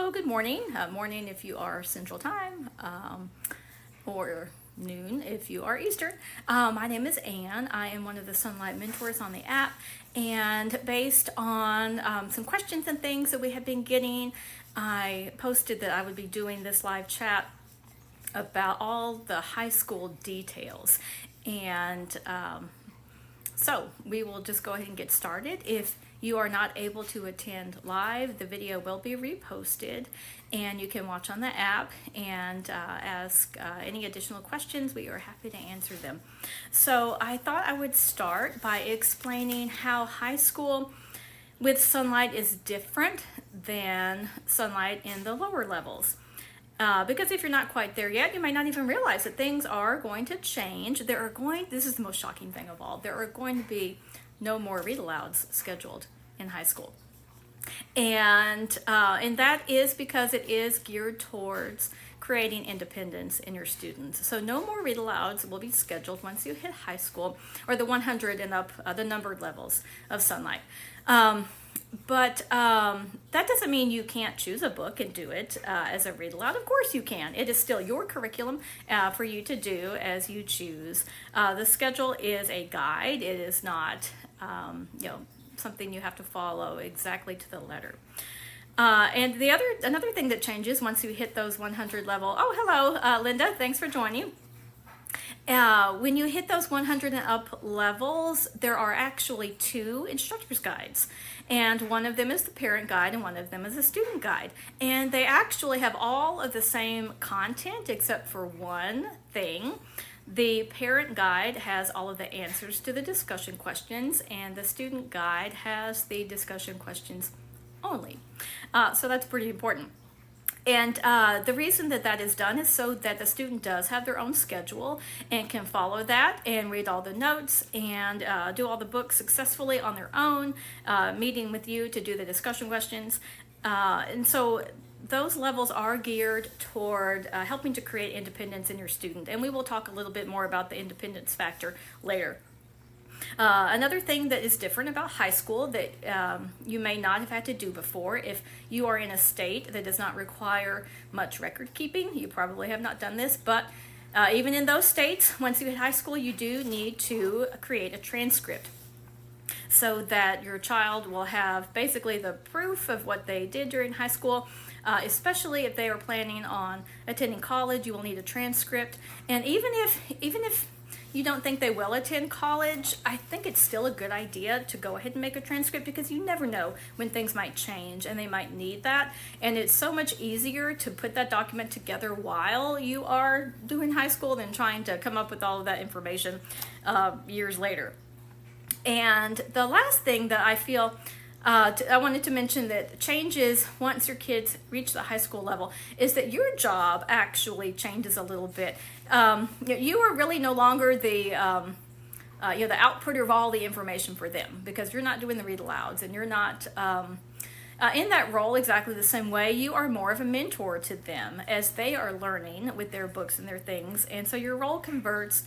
Hello, good morning. Morning if you are Central Time, or noon if you are Eastern. My name is Ann. I am one of the Sunlight mentors on the app, and based on some questions and things that we have been getting, I posted that I would be doing this live chat about all the high school details. And so we will just go ahead and get started. If you are not able to attend live, the video will be reposted and you can watch on the app and ask any additional questions. We are happy to answer them. So I thought I would start by explaining how high school with Sunlight is different than Sunlight in the lower levels. Because if you're not quite there yet, you might not even realize that things are going to change. This is the most shocking thing of all, there are going to be no more read-alouds scheduled in high school. And that is because it is geared towards creating independence in your students. So no more read-alouds will be scheduled once you hit high school, or the 100 and up, the numbered levels of Sunlight. But that doesn't mean you can't choose a book and do it as a read aloud. Of course you can. It is still your curriculum for you to do as you choose. The schedule is a guide. It is not something you have to follow exactly to the letter. And another thing that changes once you hit those 100 level. Oh, hello, Linda. Thanks for joining. When you hit those 100 and up levels, there are actually two instructor's guides. And one of them is the parent guide and one of them is a student guide. And they actually have all of the same content except for one thing. The parent guide has all of the answers to the discussion questions, and the student guide has the discussion questions only. So that's pretty important. And the reason that is done is so that the student does have their own schedule and can follow that and read all the notes and do all the books successfully on their own, meeting with you to do the discussion questions. And so those levels are geared toward helping to create independence in your student. And we will talk a little bit more about the independence factor later. Another thing that is different about high school that you may not have had to do before, if you are in a state that does not require much record keeping, you probably have not done this, but even in those states, once you hit high school, you do need to create a transcript so that your child will have basically the proof of what they did during high school. Especially if they are planning on attending college, you will need a transcript. And even if you don't think they will attend college, I think it's still a good idea to go ahead and make a transcript, because you never know when things might change and they might need that. And it's so much easier to put that document together while you are doing high school than trying to come up with all of that information years later. And the last thing that I feel I wanted to mention that changes once your kids reach the high school level is that your job actually changes a little bit. You are really no longer the the outputter of all the information for them, because you're not doing the read alouds and you're not in that role exactly the same way. You are more of a mentor to them as they are learning with their books and their things. And so your role converts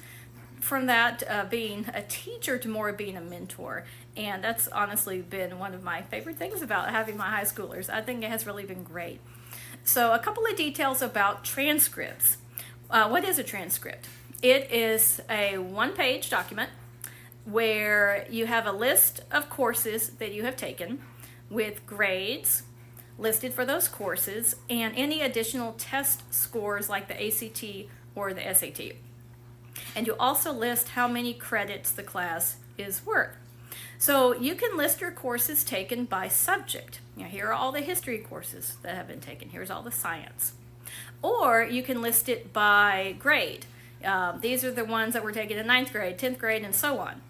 from that being a teacher to more being a mentor. And that's honestly been one of my favorite things about having my high schoolers. I think it has really been great. So a couple of details about transcripts. What is a transcript? It is a one-page document where you have a list of courses that you have taken with grades listed for those courses and any additional test scores like the ACT or the SAT. And you also list how many credits the class is worth. So you can list your courses taken by subject. Here are all the history courses that have been taken. Here's all the science. Or you can list it by grade. These are the ones that were taken in 9th grade, 10th grade, and so on.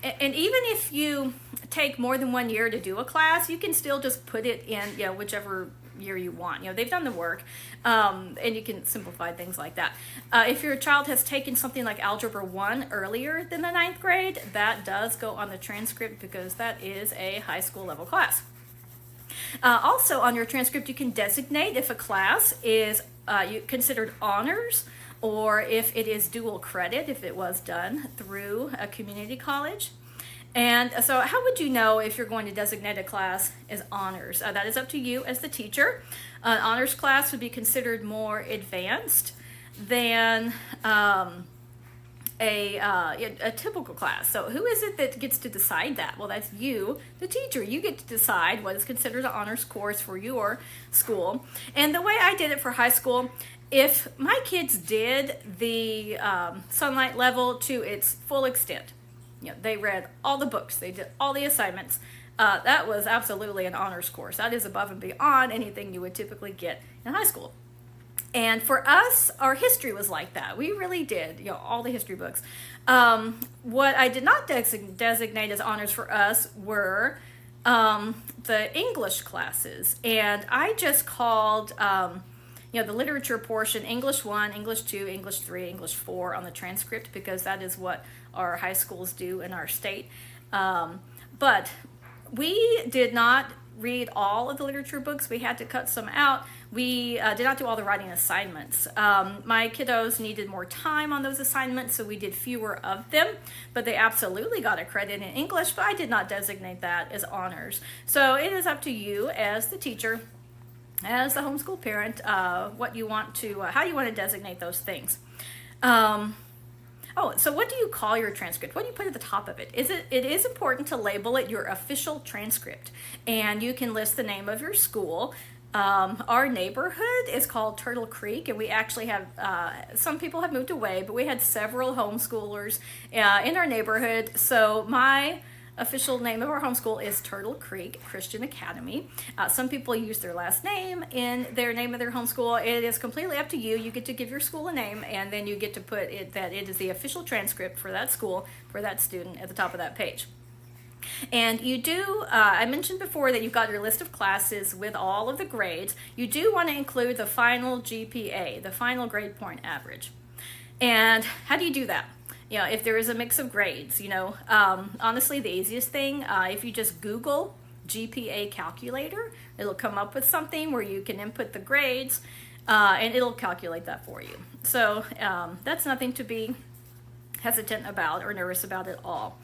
And even if you take more than 1 year to do a class, you can still just put it in whichever year you want. They've done the work, and you can simplify things like that. If your child has taken something like Algebra 1 earlier than the 9th grade, that does go on the transcript because that is a high school level class. Also on your transcript, you can designate if a class is considered honors, or if it is dual credit, if it was done through a community college. And so how would you know if you're going to designate a class as honors? That is up to you as the teacher. An honors class would be considered more advanced than a typical class. So who is it that gets to decide that? Well, that's you, the teacher. You get to decide what is considered an honors course for your school. And the way I did it for high school, if my kids did the Sunlight level to its full extent, they read all the books, they did all the assignments, that was absolutely an honors course. That is above and beyond anything you would typically get in high school. And for us, our history was like that. We really did, all the history books. What I did not designate as honors for us were the English classes. And I just called, the literature portion, English 1, English 2, English 3, English 4 on the transcript, because that is what our high schools do in our state. But we did not read all of the literature books. We had to cut some out. We did not do all the writing assignments. My kiddos needed more time on those assignments, so we did fewer of them, but they absolutely got a credit in English, but I did not designate that as honors. So it is up to you as the teacher, as the homeschool parent, what you want to, how you want to designate those things. So what do you call your transcript? What do you put at the top of it? It is important to label it your official transcript, and you can list the name of your school. Our neighborhood is called Turtle Creek, and we actually have, some people have moved away, but we had several homeschoolers in our neighborhood. So my official name of our homeschool is Turtle Creek Christian Academy. Some people use their last name in their name of their homeschool. It is completely up to you. You get to give your school a name, and then you get to put it that it is the official transcript for that school, for that student at the top of that page. And you do, I mentioned before that you've got your list of classes with all of the grades. You do want to include the final GPA, the final grade point average. And how do you do that? If there is a mix of grades, honestly, the easiest thing, if you just Google GPA calculator, it'll come up with something where you can input the grades, and it'll calculate that for you. So that's nothing to be hesitant about or nervous about at all.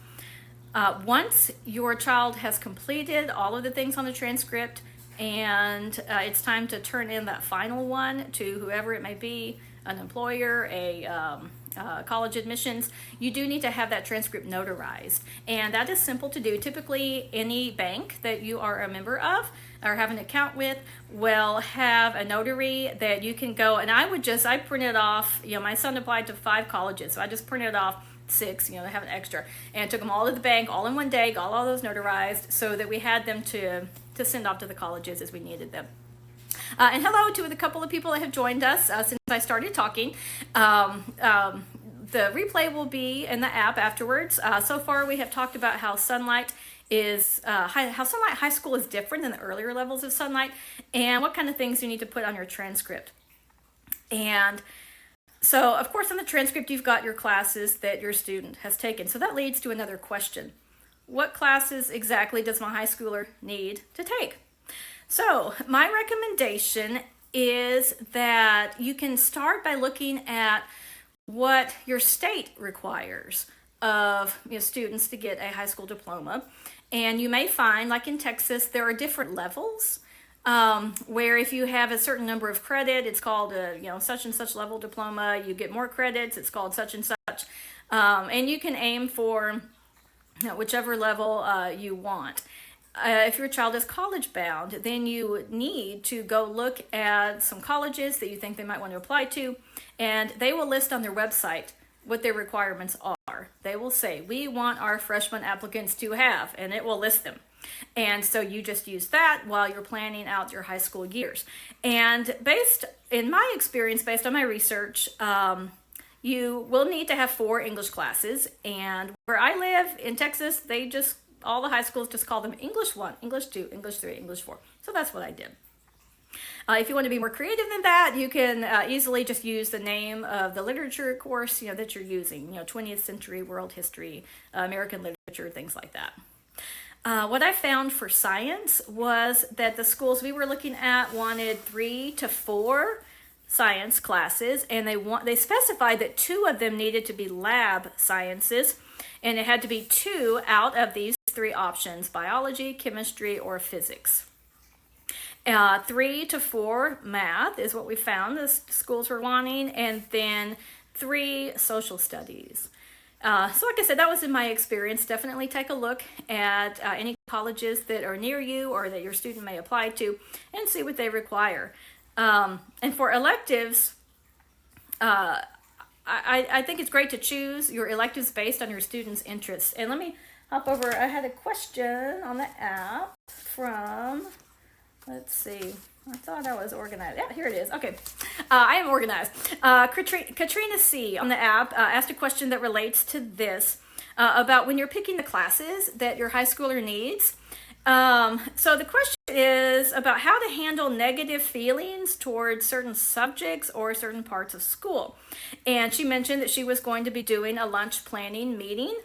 Once your child has completed all of the things on the transcript, and it's time to turn in that final one to whoever it may be, an employer, college admissions, you do need to have that transcript notarized. And that is simple to do. Typically, any bank that you are a member of or have an account with will have a notary that you can go, and I printed off, my son applied to 5 colleges, so I just printed off 6, they have an extra, and took them all to the bank all in one day, got all those notarized so that we had them to send off to the colleges as we needed them. And hello to the couple of people that have joined us since I started talking. The replay will be in the app afterwards. So far we have talked about how Sunlight High School is different than the earlier levels of Sunlight, and what kind of things you need to put on your transcript. And so, of course, on the transcript, you've got your classes that your student has taken. So that leads to another question. What classes exactly does my high schooler need to take? So my recommendation is that you can start by looking at what your state requires of students to get a high school diploma. And you may find, like in Texas, there are different levels. Where if you have a certain number of credit, it's called a such and such level diploma. You get more credits, it's called such and such, and you can aim for whichever level you want. If your child is college bound, then you need to go look at some colleges that you think they might want to apply to, and they will list on their website what their requirements are. They will say, we want our freshman applicants to have, and it will list them. And so you just use that while you're planning out your high school years. And in my experience, based on my research, you will need to have 4 English classes. And where I live in Texas, all the high schools just call them English 1, English 2, English 3, English 4. So that's what I did. If you want to be more creative than that, you can easily just use the name of the literature course that you're using, 20th century world history, American literature, things like that. What I found for science was that the schools we were looking at wanted 3 to 4 science classes, and they specified that 2 of them needed to be lab sciences, And it had to be 2 out of these 3 options: biology, chemistry, or physics. 3 to 4 math is what we found the schools were wanting, and then 3 social studies. So like I said, that was in my experience. Definitely take a look at any colleges that are near you or that your student may apply to and see what they require. And for electives, I think it's great to choose your electives based on your student's interests. And let me hop over. I had a question on the app from, let's see, I thought I was organized. Yeah, here it is. Okay, I am organized. Katrina C. on the app asked a question that relates to this about when you're picking the classes that your high schooler needs. So the question is about how to handle negative feelings towards certain subjects or certain parts of school. And she mentioned that she was going to be doing a lunch planning meeting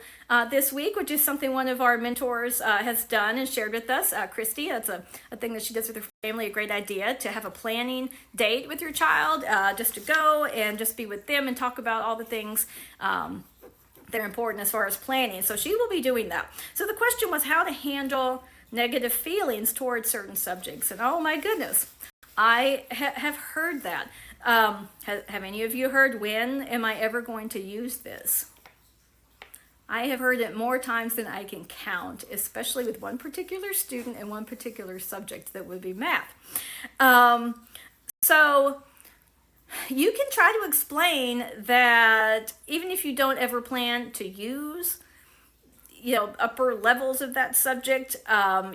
this week, which is something one of our mentors has done and shared with us, Christy. That's a thing that she does with her family, a great idea to have a planning date with your child, just to go and just be with them and talk about all the things that are important as far as planning. So she will be doing that. So the question was how to handle negative feelings towards certain subjects. And oh my goodness, I have heard that. Have any of you heard, when am I ever going to use this? I have heard it more times than I can count, especially with one particular student and one particular subject that would be math. So you can try to explain that even if you don't ever plan to use upper levels of that subject,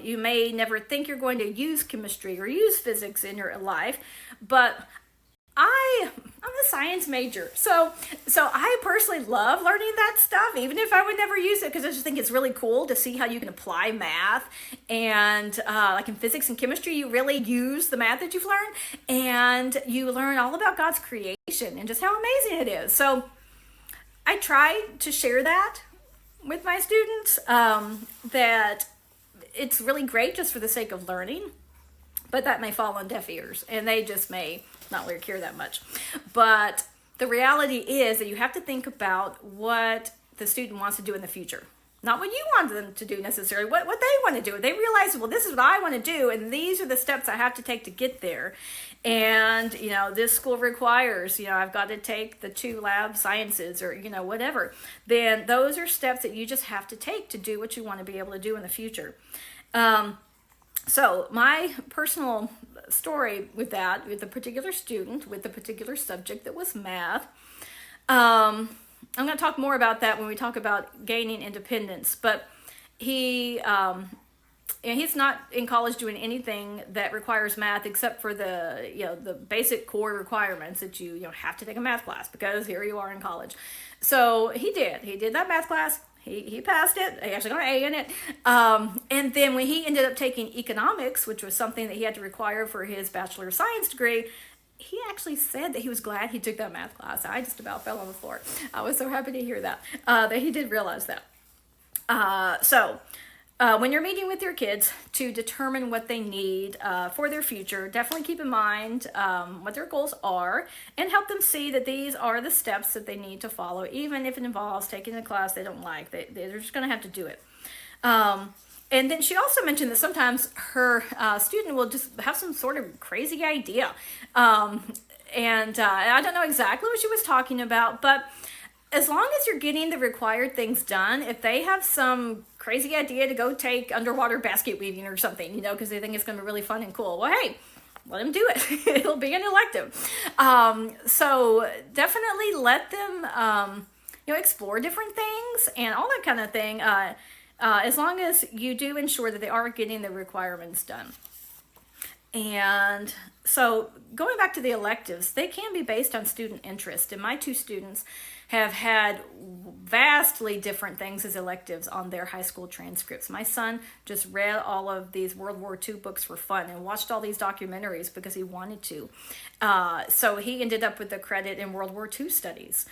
you may never think you're going to use chemistry or use physics in your life, but I'm a science major, so I personally love learning that stuff, even if I would never use it, because I just think it's really cool to see how you can apply math. And like in physics and chemistry, you really use the math that you've learned, and you learn all about God's creation and just how amazing it is. So I try to share that with my students, that it's really great just for the sake of learning, but that may fall on deaf ears, and they just may not really care that much. But the reality is that you have to think about what the student wants to do in the future, not what you want them to do necessarily, what they want to do. They realize, well, this is what I want to do, and these are the steps I have to take to get there. And, this school requires, I've got to take the 2 lab sciences or, whatever. Then those are steps that you just have to take to do what you want to be able to do in the future. So my personal story with that, with the particular student, with the particular subject that was math, I'm going to talk more about that when we talk about gaining independence, but he's not in college doing anything that requires math except for the basic core requirements that you have to take a math class, because here you are in college. So he did that math class. He passed it. He actually got an A in it. And then when he ended up taking economics, which was something that he had to require for his Bachelor of Science degree, he actually said that he was glad he took that math class. I just about fell on the floor. I was so happy to hear that he did realize that. When you're meeting with your kids to determine what they need for their future, definitely keep in mind what their goals are and help them see that these are the steps that they need to follow, even if it involves taking a class they don't like. They're just going to have to do it. And then she also mentioned that sometimes her student will just have some sort of crazy idea. And I don't know exactly what she was talking about, but as long as you're getting the required things done, if they have some crazy idea to go take underwater basket weaving or something, because they think it's going to be really fun and cool, well, hey, let them do it. It'll be an elective. So definitely let them, explore different things and all that kind of thing, as long as you do ensure that they are getting the requirements done. And so going back to the electives, they can be based on student interest. And my 2 students have had vastly different things as electives on their high school transcripts. My son just read all of these World War II books for fun and watched all these documentaries because he wanted to. So he ended up with a credit in World War II studies.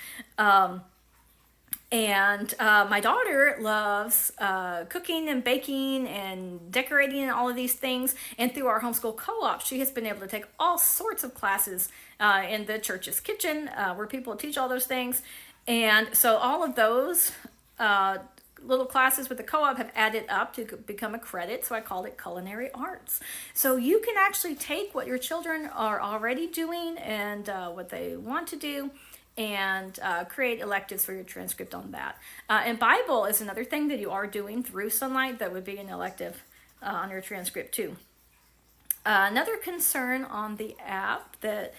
And my daughter loves cooking and baking and decorating and all of these things. And through our homeschool co-op, she has been able to take all sorts of classes in the church's kitchen where people teach all those things. And so all of those little classes with the co-op have added up to become a credit, so I called it culinary arts. So you can actually take what your children are already doing and what they want to do, and create electives for your transcript on that. And Bible is another thing that you are doing through Sunlight that would be an elective on your transcript too. Another concern on the app that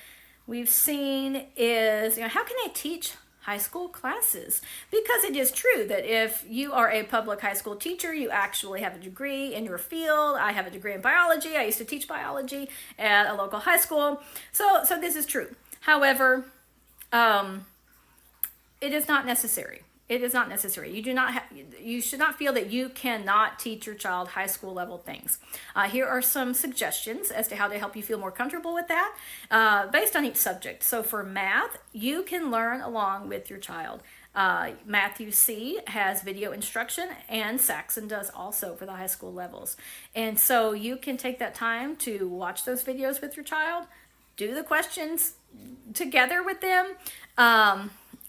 we've seen is, how can I teach high school classes? Because it is true that if you are a public high school teacher, you actually have a degree in your field. I have a degree in biology. I used to teach biology at a local high school. So this is true. However, it is not necessary. It is not necessary. You should not feel that you cannot teach your child high school level things. Here are some suggestions as to how to help you feel more comfortable with that, based on each subject. So for math, you can learn along with your child. Matthew C has video instruction, and Saxon does also for the high school levels. And so you can take that time to watch those videos with your child, do the questions together with them,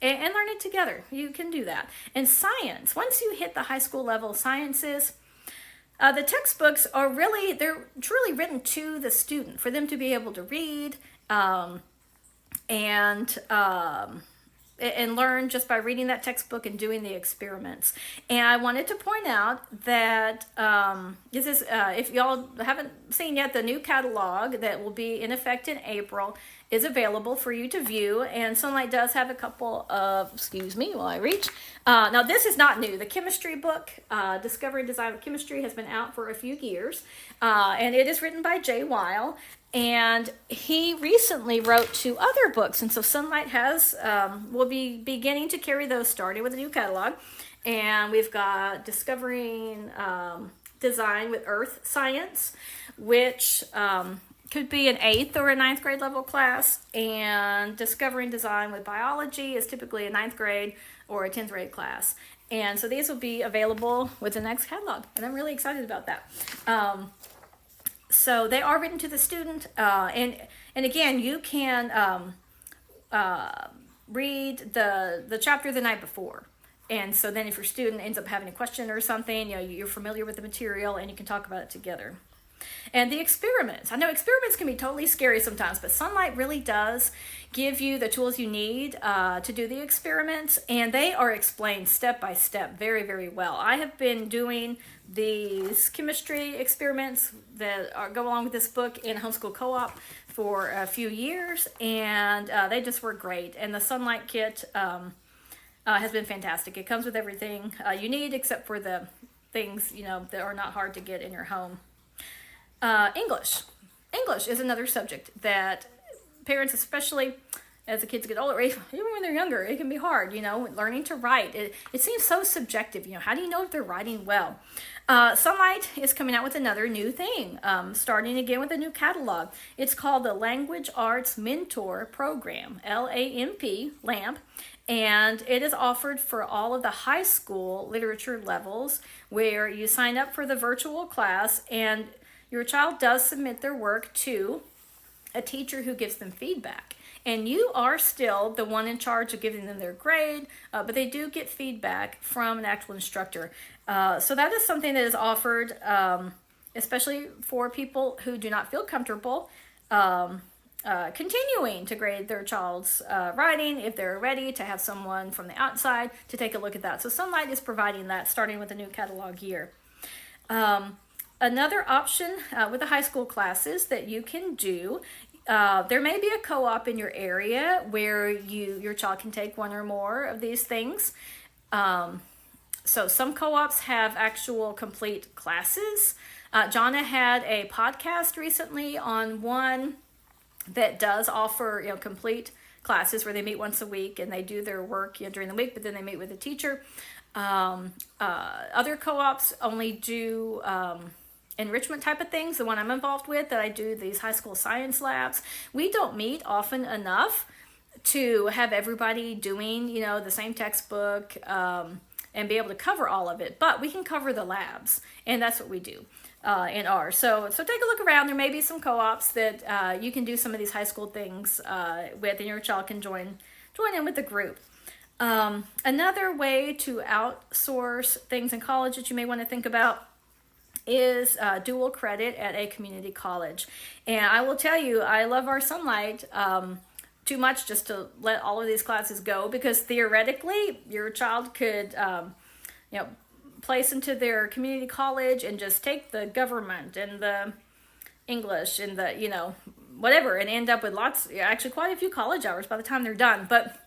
and learn it together. You can do that. And science, once you hit the high school level sciences, the textbooks are they're truly written to the student for them to be able to read and learn just by reading that textbook and doing the experiments. And I wanted to point out that this is, if y'all haven't seen yet, the new catalog that will be in effect in April is available for you to view, and Sunlight does have a couple of, excuse me while I reach. Now this is not new. The chemistry book, Discovery and Design of Chemistry, has been out for a few years, and it is written by Jay Weil, and he recently wrote 2 other books, and so Sunlight will be beginning to carry those, starting with a new catalog. And we've got Discovering Design with Earth Science, which could be an 8th or a 9th grade level class, and Discovering Design with Biology is typically a 9th grade or a 10th grade class. And so these will be available with the next catalog, and I'm really excited about that. So they are written to the student, and again, you can read the chapter the night before. And so then if your student ends up having a question or something, you're familiar with the material and you can talk about it together. And the experiments. I know experiments can be totally scary sometimes, but Sunlight really does give you the tools you need to do the experiments, and they are explained step by step very, very well. I have been doing these chemistry experiments that go along with this book in Homeschool Co-op for a few years, and they just work great. And the Sunlight kit has been fantastic. It comes with everything you need except for the things that are not hard to get in your home. English is another subject that parents, especially as the kids get older, even when they're younger, it can be hard, learning to write. It seems so subjective, how do you know if they're writing well? Sunlight is coming out with another new thing, starting again with a new catalog. It's called the Language Arts Mentor Program, LAMP, and it is offered for all of the high school literature levels, where you sign up for the virtual class and your child does submit their work to a teacher who gives them feedback. And you are still the one in charge of giving them their grade, but they do get feedback from an actual instructor. So that is something that is offered, especially for people who do not feel comfortable continuing to grade their child's writing, if they're ready to have someone from the outside to take a look at that. So Sunlight is providing that, starting with a new catalog year. Another option with the high school classes that you can do, there may be a co-op in your area where your child can take one or more of these things. So some co-ops have actual complete classes. Jonna had a podcast recently on one that does offer complete classes where they meet once a week and they do their work during the week, but then they meet with a teacher. Other co-ops only do enrichment type of things. The one I'm involved with, that I do these high school science labs, we don't meet often enough to have everybody doing the same textbook and be able to cover all of it, but we can cover the labs, and that's what we do in ours. So take a look around. There may be some co-ops that you can do some of these high school things with, and your child can join in with the group. Another way to outsource things in college that you may want to think about is dual credit at a community college. And I will tell you, I love our Sunlight too much just to let all of these classes go, because theoretically your child could place into their community college and just take the government and the English and the whatever, and end up with actually quite a few college hours by the time they're done. But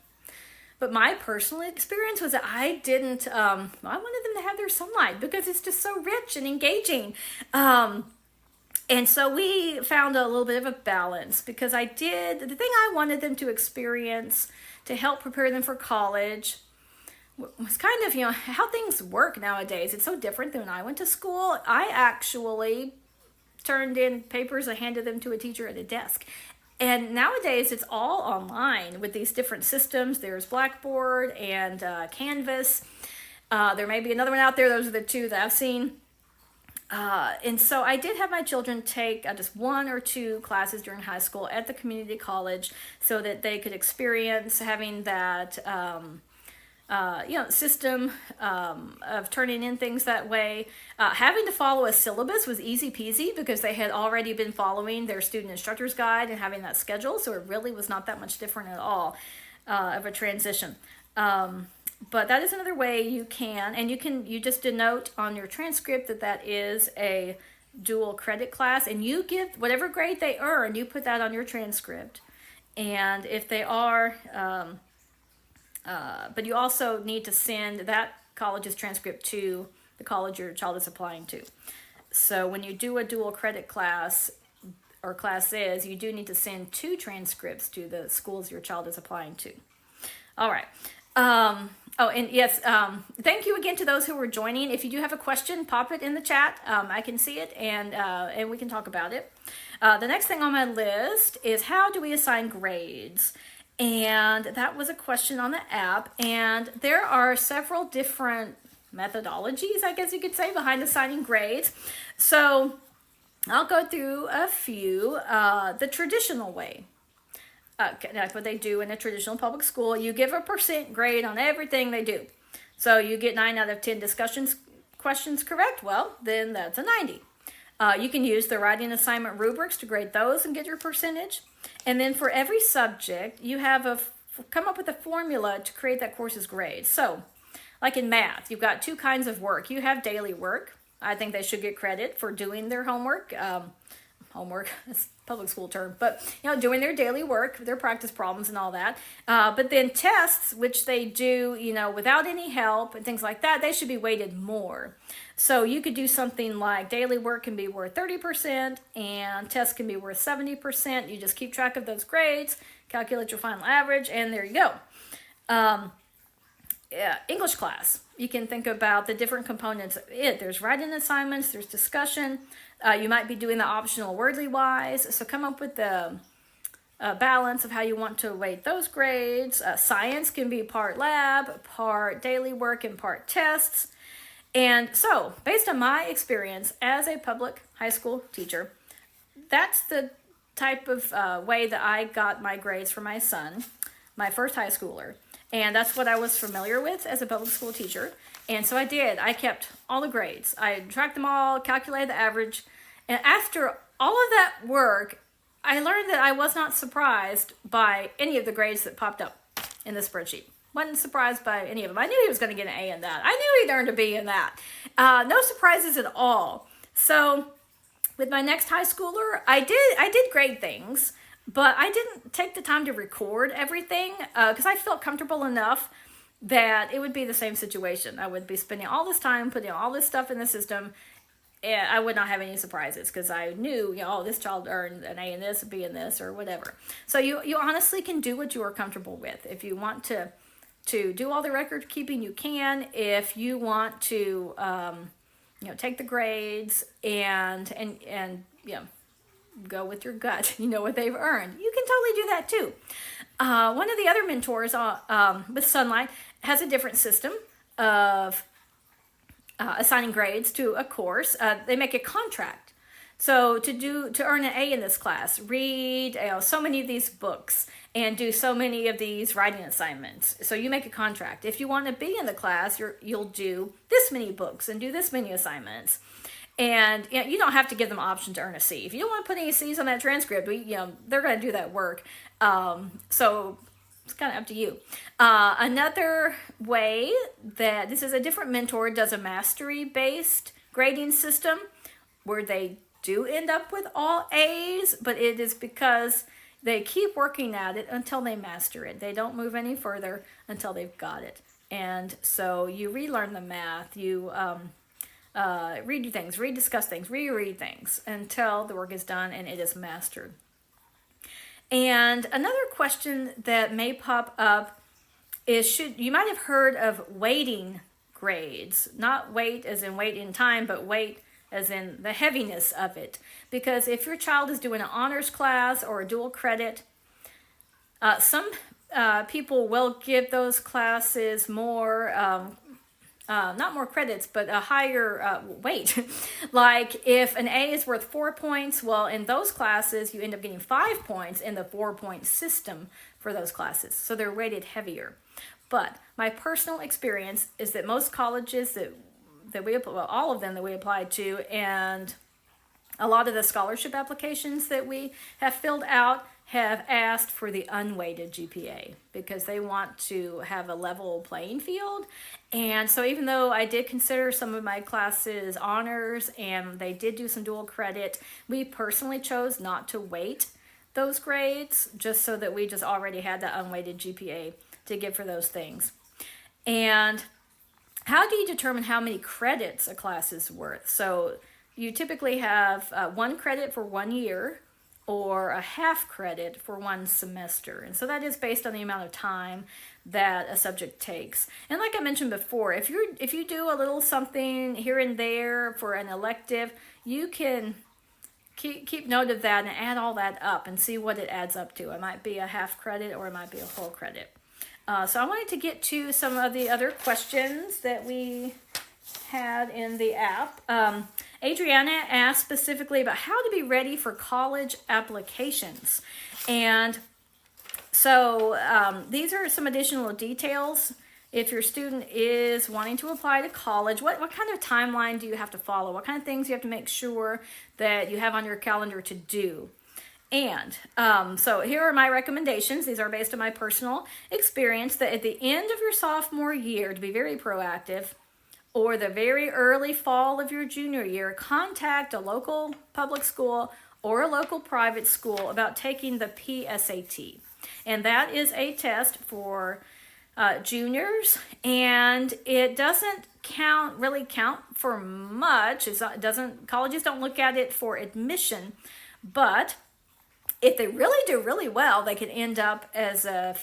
my personal experience was that I didn't, I wanted them to have their Sunlight because it's just so rich and engaging. And so we found a little bit of a balance, because the thing I wanted them to experience to help prepare them for college was kind of, how things work nowadays. It's so different than when I went to school. I actually turned in papers and handed them to a teacher at a desk. And nowadays it's all online with these different systems. There's Blackboard and Canvas. There may be another one out there. Those are the two that I've seen. And so I did have my children take just 1 or 2 classes during high school at the community college, so that they could experience having that system of turning in things that way. Having to follow a syllabus was easy peasy, because they had already been following their student instructor's guide and having that schedule, so it really was not that much different at all of a transition. But that is another way you can, and you just denote on your transcript that is a dual credit class, and you give whatever grade they earn, you put that on your transcript. And if they are but you also need to send that college's transcript to the college your child is applying to. So when you do a dual credit class or classes, you do need to send 2 transcripts to the schools your child is applying to. All right. And yes, thank you again to those who were joining. If you do have a question, pop it in the chat. I can see it, and we can talk about it. The next thing on my list is, how do we assign grades? And that was a question on the app, and there are several different methodologies, I guess you could say, behind assigning grades. So I'll go through a few. The traditional way, like what they do in a traditional public school, you give a % grade on everything they do. So you get 9 out of 10 discussion questions correct, well, then that's a 90. You can use the writing assignment rubrics to grade those and get your percentage. And then for every subject, you have come up with a formula to create that course's grade. So, like in math, you've got 2 kinds of work. You have daily work. I think they should get credit for doing their homework. Homework, that's a public school term, but doing their daily work, their practice problems and all that. But then tests, which they do, without any help and things like that, they should be weighted more. So you could do something like daily work can be worth 30% and tests can be worth 70%. You just keep track of those grades, calculate your final average, and there you go. English class, you can think about the different components of it. There's writing assignments, there's discussion. You might be doing the optional wordly wise. So come up with the balance of how you want to weight those grades. Science can be part lab, part daily work, and part tests. And so, based on my experience as a public high school teacher, that's the type of way that I got my grades for my son, my first high schooler. And that's what I was familiar with as a public school teacher. And so I kept all the grades. I tracked them all, calculated the average. And after all of that work, I learned that I was not surprised by any of the grades that popped up in the spreadsheet. Wasn't surprised by any of them. I knew he was going to get an A in that. I knew he'd earned a B in that. No surprises at all. So with my next high schooler, I did grade things, but I didn't take the time to record everything because I felt comfortable enough that it would be the same situation. I would be spending all this time putting all this stuff in the system, and I would not have any surprises because I knew, this child earned an A in this, a B in this, or whatever. So you honestly can do what you are comfortable with. If you want to do all the record keeping, you can. If you want to, take the grades and go with your gut, what they've earned, you can totally do that too. One of the other mentors with Sunlight has a different system of assigning grades to a course. They make a contract. So to earn an A in this class, read so many of these books and do so many of these writing assignments. So you make a contract. If you want to be in the class, you'll do this many books and do this many assignments. And you don't have to give them an option to earn a C. If you don't want to put any C's on that transcript, they're going to do that work. So it's kind of up to you. Another way that this is a different mentor does a mastery-based grading system where they do end up with all A's, but it is because they keep working at it until they master it. They don't move any further until they've got it. And so you relearn the math, you redo things, rediscuss things, reread things until the work is done and it is mastered. And another question that may pop up is, you might have heard of weighting grades, not weight as in weight in time, but weight as in the heaviness of it. Because if your child is doing an honors class or a dual credit, some people will give those classes more, not more credits, but a higher weight. Like if an A is worth 4 points, well, in those classes, you end up getting 5 points in the 4-point system for those classes. So they're weighted heavier. But my personal experience is that most colleges that we apply, well, all of them that we applied to, and a lot of the scholarship applications that we have filled out have asked for the unweighted GPA because they want to have a level playing field. And so even though I did consider some of my classes honors and they did do some dual credit, we personally chose not to weight those grades just so that we just already had the unweighted GPA to give for those things. And how do you determine how many credits a class is worth? So you typically have 1 credit for 1 year or a half credit for 1 semester. And so that is based on the amount of time that a subject takes. And like I mentioned before, if you do a little something here and there for an elective, you can keep note of that and add all that up and see what it adds up to. It might be a half credit or it might be a full credit. So I wanted to get to some of the other questions that we had in the app. Adriana asked specifically about how to be ready for college applications. And so these are some additional details. If your student is wanting to apply to college, what kind of timeline do you have to follow? What kind of things do you have to make sure that you have on your calendar to do? And so here are my recommendations. These are based on my personal experience, that at the end of your sophomore year, to be very proactive, or the very early fall of your junior year, contact a local public school or a local private school about taking the PSAT. And that is a test for juniors, and it doesn't really count for much. Colleges don't look at it for admission, but if they really do really well, they can end up as a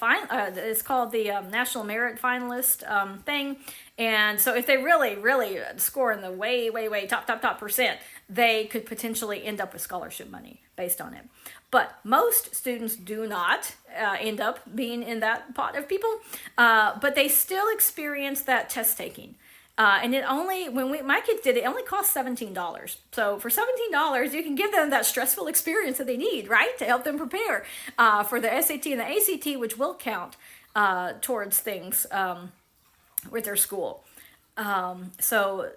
it's called the National Merit Finalist thing. And so if they really, really score in the way top percent, they could potentially end up with scholarship money based on it. But most students do not end up being in that pot of people, but they still experience that test taking. And it only, my kids did it, only cost $17. So for $17, you can give them that stressful experience that they need, right? To help them prepare for the SAT and the ACT, which will count towards things with their school. So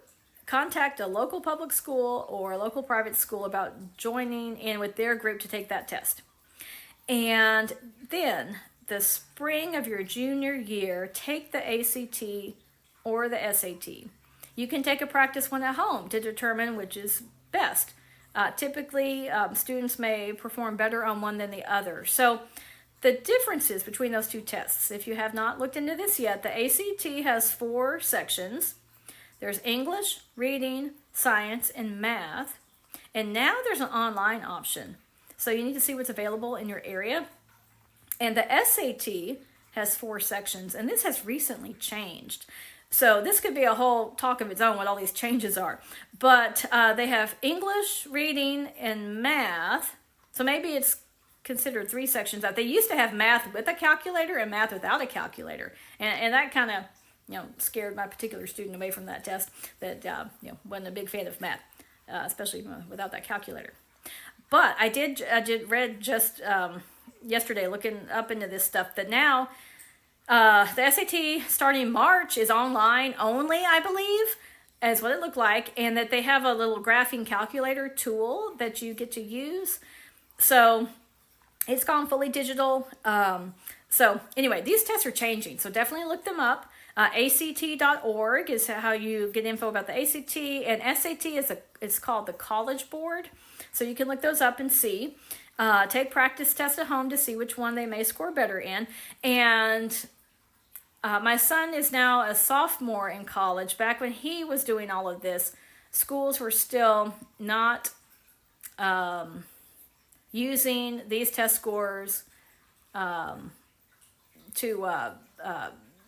contact a local public school or a local private school about joining in with their group to take that test. And then the spring of your junior year, take the ACT or the SAT. You can take a practice one at home to determine which is best. Typically, students may perform better on one than the other. So the differences between those two tests, if you have not looked into this yet, the ACT has 4 sections. There's English, reading, science, and math. And now there's an online option. So you need to see what's available in your area. And the SAT has 4 sections, and this has recently changed. So this could be a whole talk of its own, what all these changes are. But they have English, reading, and math. So maybe it's considered 3 sections. They used to have math with a calculator and math without a calculator. And that kind of, scared my particular student away from that test that, wasn't a big fan of math. especially without that calculator. But I did read just yesterday, looking up into this stuff, that now the SAT starting March is online only, I believe, as what it looked like, and that they have a little graphing calculator tool that you get to use. So it's gone fully digital. So anyway, these tests are changing, so definitely look them up. ACT.org is how you get info about the ACT, and SAT it's called the College Board. So you can look those up and see. Take practice tests at home to see which one they may score better in. And my son is now a sophomore in college. Back when he was doing all of this, schools were still not using these test scores to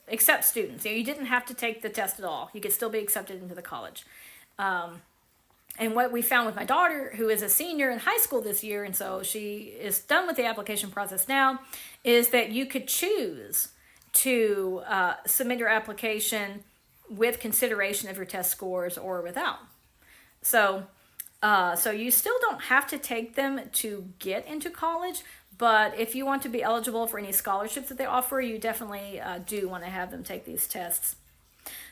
accept students. You didn't have to take the test at all. You could still be accepted into the college. And what we found with my daughter, who is a senior in high school this year, and so she is done with the application process now, is that you could choose to submit your application with consideration of your test scores or without. So you still don't have to take them to get into college, but if you want to be eligible for any scholarships that they offer, you definitely do want to have them take these tests.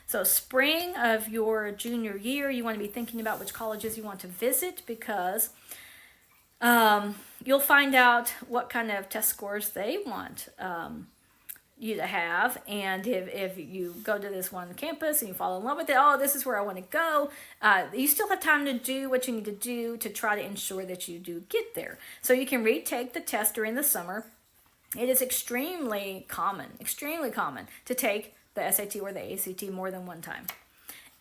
So spring of your junior year, you want to be thinking about which colleges you want to visit, because you'll find out what kind of test scores they want you to have. And if you go to this one campus and you fall in love with it, oh, this is where I want to go, you still have time to do what you need to do to try to ensure that you do get there. So you can retake the test during the summer. It is extremely common to take the SAT or the ACT more than one time.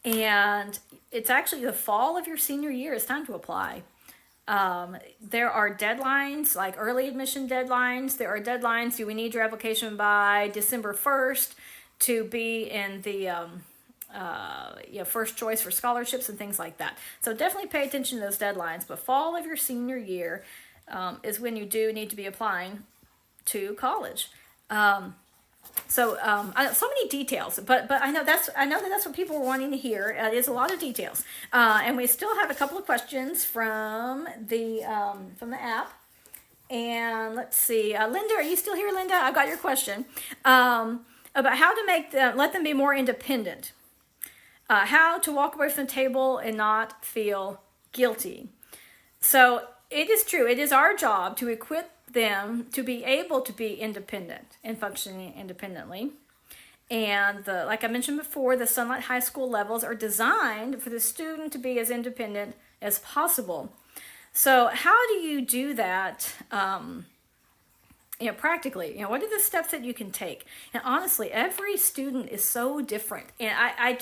And it's actually the fall of your senior year. It's time to apply. There are deadlines, like early admission deadlines. There are deadlines. Do we need your application by December 1st to be in the first choice for scholarships and things like that? So definitely pay attention to those deadlines. But fall of your senior year is when you do need to be applying to college. So many details, but I know that that's what people were wanting to hear. It is a lot of details, and we still have a couple of questions from the app. And let's see, Linda, are you still here, Linda? I got your question about how to let them be more independent. How to walk away from the table and not feel guilty. So it is true. It is our job to equip them to be able to be independent and functioning independently. And like I mentioned before, the Sunlight High School levels are designed for the student to be as independent as possible. So how do you do that practically? What are the steps that you can take? And honestly, every student is so different. And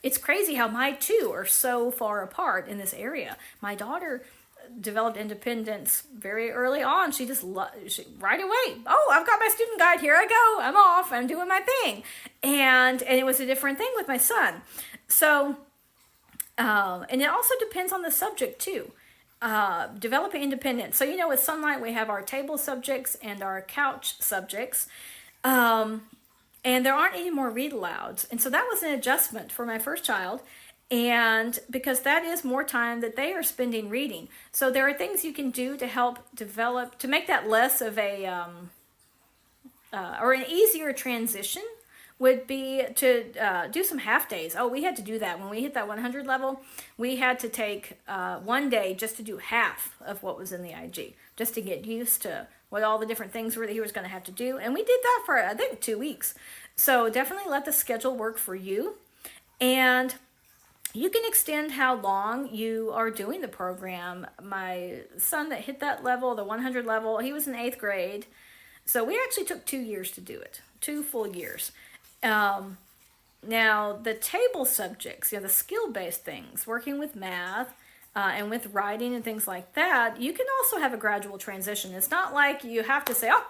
it's crazy how my two are so far apart in this area. My daughter developed independence very early on. She right away, oh, I've got my student guide, here I go, I'm off, I'm doing my thing. And it was a different thing with my son. So and it also depends on the subject too. Developing independence. So with Sunlight we have our table subjects and our couch subjects, and there aren't any more read alouds. And so that was an adjustment for my first child. And because that is more time that they are spending reading. So there are things you can do to help develop, to make that less of or an easier transition would be to do some half days. Oh, we had to do that. When we hit that 100 level, we had to take one day just to do half of what was in the IG, just to get used to what all the different things were that he was going to have to do. And we did that for, I think, 2 weeks. So definitely let the schedule work for you. And you can extend how long you are doing the program. My son that hit that level, the 100 level, he was in 8th grade. So we actually took 2 years to do it, 2 full years. Now, the table subjects, the skill-based things, working with math and with writing and things like that, you can also have a gradual transition. It's not like you have to say, oh,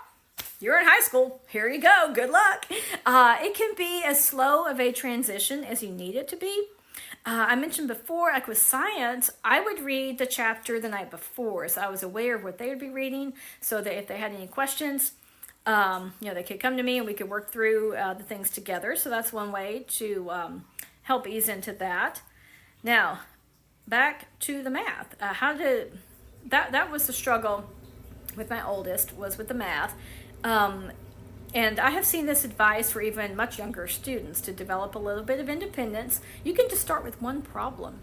you're in high school, here you go, good luck. It can be as slow of a transition as you need it to be. I mentioned before, like with science, I would read the chapter the night before, so I was aware of what they would be reading, so that if they had any questions, they could come to me and we could work through the things together. So that's one way to help ease into that. Now, back to the math. That was the struggle with my oldest, was with the math. And I have seen this advice for even much younger students to develop a little bit of independence. You can just start with one problem.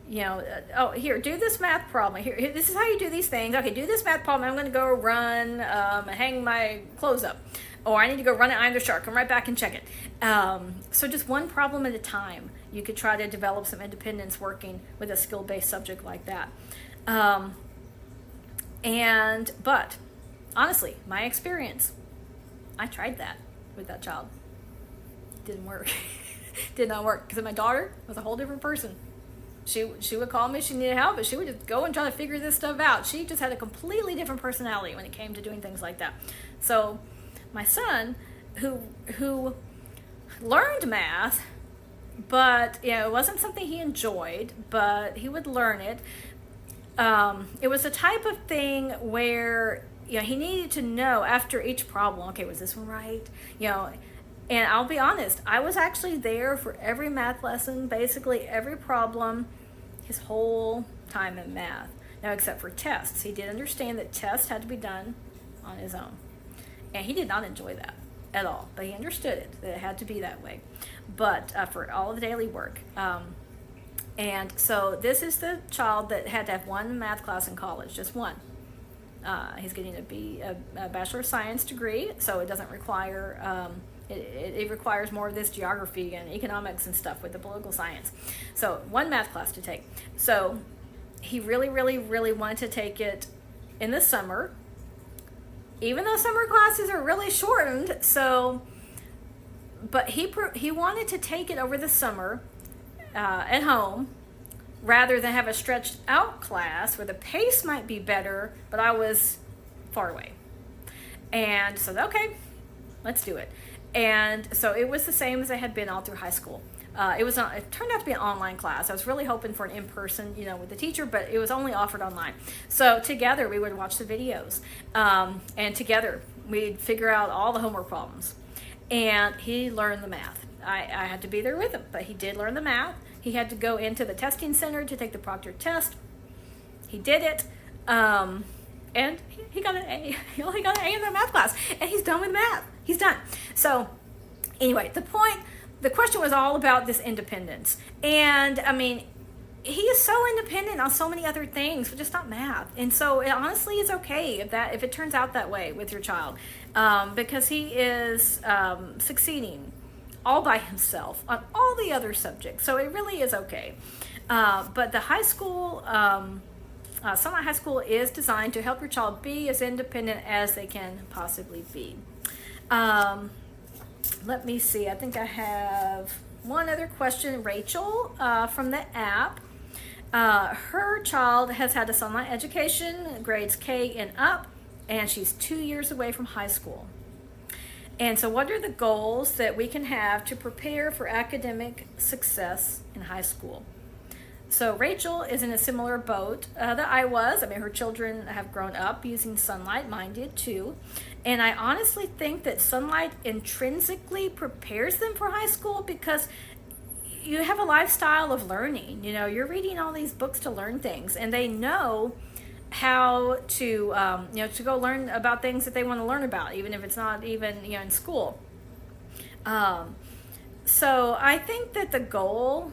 Here, do this math problem. Here, this is how you do these things. Okay, do this math problem. I'm going to go run and hang my clothes up. Or I need to go run and iron the shark. Come right back and check it. So just one problem at a time. You could try to develop some independence working with a skill-based subject like that. But honestly, my experience, I tried that with that child. Didn't work. Did not work, because my daughter was a whole different person. She would call me if she needed help, but she would just go and try to figure this stuff out. She just had a completely different personality when it came to doing things like that. So my son, who learned math, but it wasn't something he enjoyed, but he would learn it. It was the type of thing where he needed to know after each problem, okay, was this one right? And I'll be honest, I was actually there for every math lesson, basically every problem, his whole time in math. Now, except for tests. He did understand that tests had to be done on his own. And he did not enjoy that at all, but he understood it, that it had to be that way. But for all of the daily work. And so this is the child that had to have one math class in college, just one. He's getting a Bachelor of Science degree, so it doesn't require, it requires more of this geography and economics and stuff with the political science. So one math class to take. So he really, really, really wanted to take it in the summer, even though summer classes are really shortened. But he wanted to take it over the summer at home, rather than have a stretched out class where the pace might be better, but I was far away. And so, okay, let's do it. And so it was the same as I had been all through high school. It turned out to be an online class. I was really hoping for an in-person, with the teacher, but it was only offered online. So together we would watch the videos, and together we'd figure out all the homework problems. And he learned the math. I had to be there with him, but he did learn the math. He had to go into the testing center to take the proctored test. He did it, and he got an A. He only got an A in that math class, and he's done with math. He's done. So anyway, the question was all about this independence. And I mean, he is so independent on so many other things, but just not math. And so it honestly is okay if it turns out that way with your child, because he is succeeding all by himself on all the other subjects. So it really is okay. But the high school, Sunlight High School is designed to help your child be as independent as they can possibly be. Let me see. I think I have one other question. Rachel from the app. Her child has had a Sunlight education, grades K and up, and she's 2 years away from high school. And so what are the goals that we can have to prepare for academic success in high school? So Rachel is in a similar boat that I was. I mean, her children have grown up using Sunlight. Mine did too. And I honestly think that Sunlight intrinsically prepares them for high school, because you have a lifestyle of learning. You're reading all these books to learn things, and they know how to to go learn about things that they want to learn about, even if it's not even in school. So I think that the goal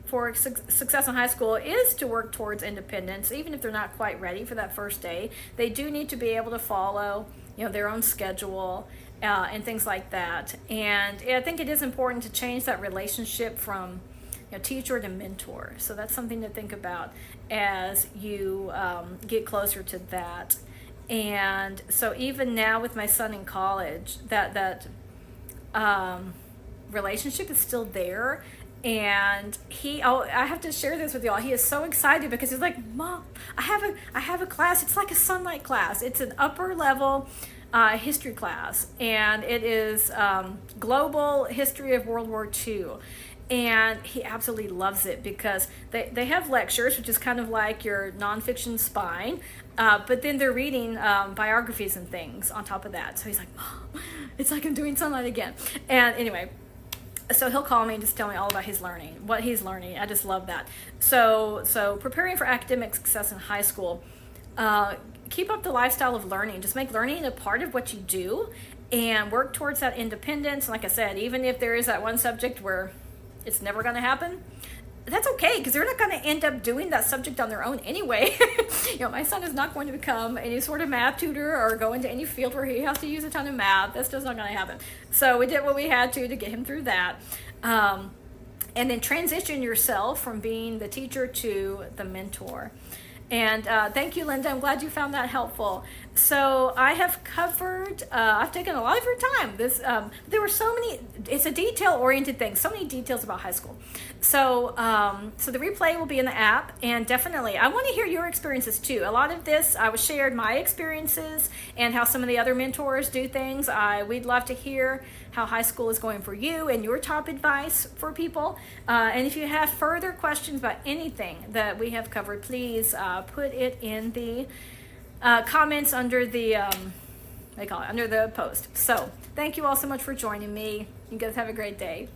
for success in high school is to work towards independence, even if they're not quite ready for that first day. They do need to be able to follow their own schedule and things like that. And I think it is important to change that relationship from teacher to mentor. So that's something to think about as you get closer to that. And so even now with my son in college, that relationship is still there. And I have to share this with y'all. He is so excited because he's like, Mom, I have a class. It's like a Sunlight class. It's an upper level history class, and it is global history of World War II. And he absolutely loves it because they have lectures, which is kind of like your nonfiction spine, but then they're reading biographies and things on top of that. So he's like, Mom, it's like I'm doing Sunlight again. And anyway, So he'll call me and just tell me all about his learning, what he's learning. I just love that. So preparing for academic success in high school, keep up the lifestyle of learning. Just make learning a part of what you do and work towards that independence. Like I said, even if there is that one subject where it's never going to happen, that's okay, because they're not going to end up doing that subject on their own anyway. My son is not going to become any sort of math tutor or go into any field where he has to use a ton of math. That's just not going to happen. So we did what we had to get him through that. And then transition yourself from being the teacher to the mentor. And thank you, Linda. I'm glad you found that helpful. So I have covered, I've taken a lot of your time. There were so many, it's a detail-oriented thing, so many details about high school. So the replay will be in the app, and definitely, I want to hear your experiences too. A lot of this, I was shared my experiences and how some of the other mentors do things. We'd love to hear how high school is going for you and your top advice for people. And if you have further questions about anything that we have covered, please put it in the comments under the under the post. So thank you all so much for joining me. You guys have a great day.